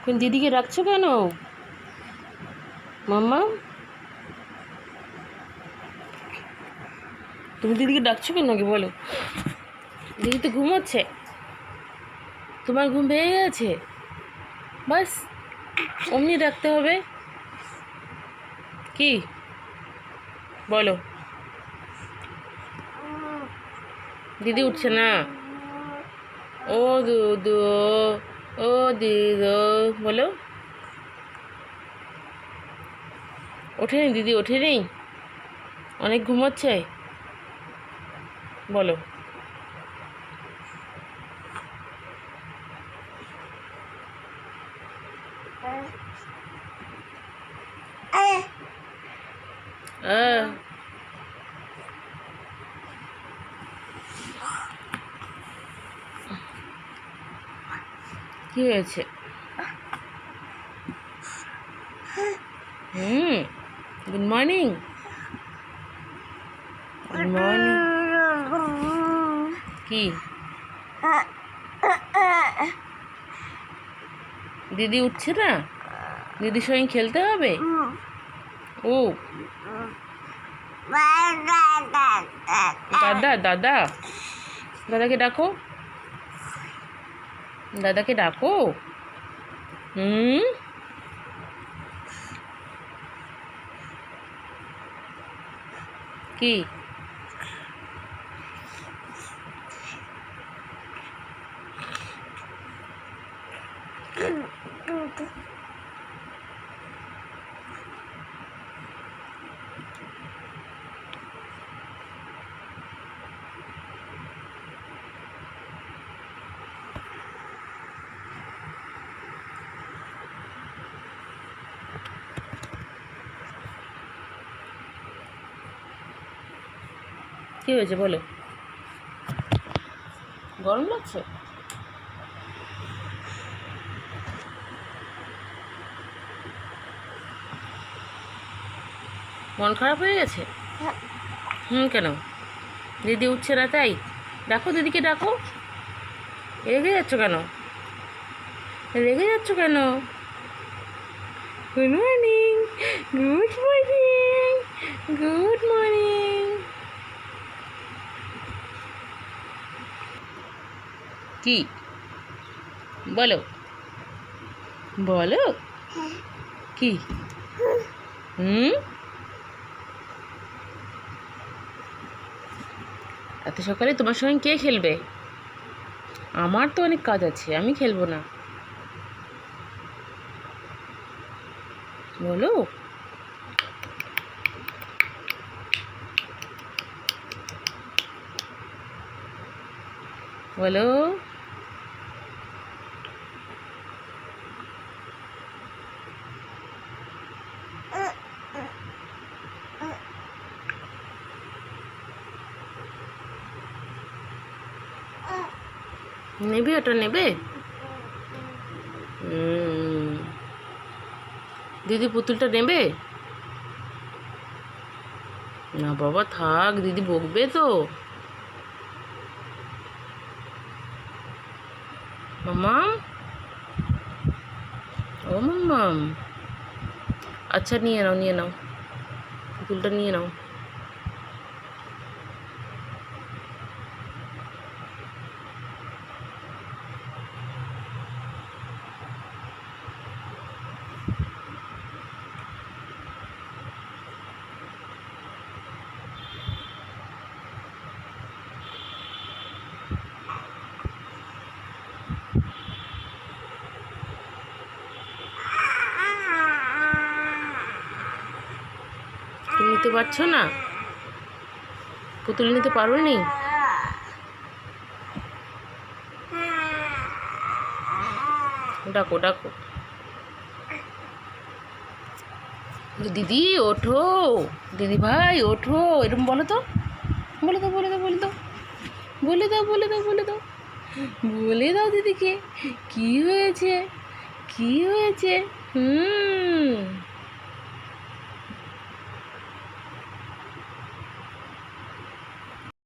তুমি দিদিকে রাখছো কেন মাম্মা? তুমি দিদিকে ডাকছো কেন আগে বলো? দিদি তো ঘুমোচ্ছে, তোমার ঘুম ভেঙে গেছে, বাস অমনি ডাকতে হবে কি বলো? দিদি উঠছে না। ও দুদু, ও দিদু বলো। ওঠেনি দিদি, ওঠেনি, অনেক ঘুমোচ্ছে বলো। কি হয়েছে? Good morning. Good morning. কি দিদি উঠছে না? দিদির সঙ্গে খেলতে হবে। ও দাদা, দাদা, দাদাকে ডাকো, দাদাকে ডাকো। কি কি হয়েছে বলো? গরম লাগছে? মন খারাপ হয়ে গেছে? কেন? দিদি উঠছে না তাই? ডাকো দিদিকে, ডাকো। রেগে যাচ্ছ কেন? রেগে যাচ্ছ কেন? Good morning, good morning, good morning. কি বলো, বলো কি? এত সকালে তোমার সঙ্গে কে খেলবে? আমার তো অনেক কাজ আছে, আমি খেলবো না। বলো। বলো। নেবে ওটা, নেবে? দিদি পুতুলটা নেবে না? বাবা থাক, দিদি বকবে তো। মাম্মাম, ও মাম্মাম, আচ্ছা নিয়ে নাও, নিয়ে নাও, পুতুলটা নিয়ে নাও। নিতে পারছো না? পুতুল নিতে পারো নি? ডাকো, ডাকো। দিদি ওঠো, দিদি ভাই ওঠো, এরকম বলো তো, বলে দাও, বলে দাও, বলে দাও, বলে দাও, বলে দাও, বলে দাও, বলে দাও দিদিকে কি হয়েছে, কি হয়েছে।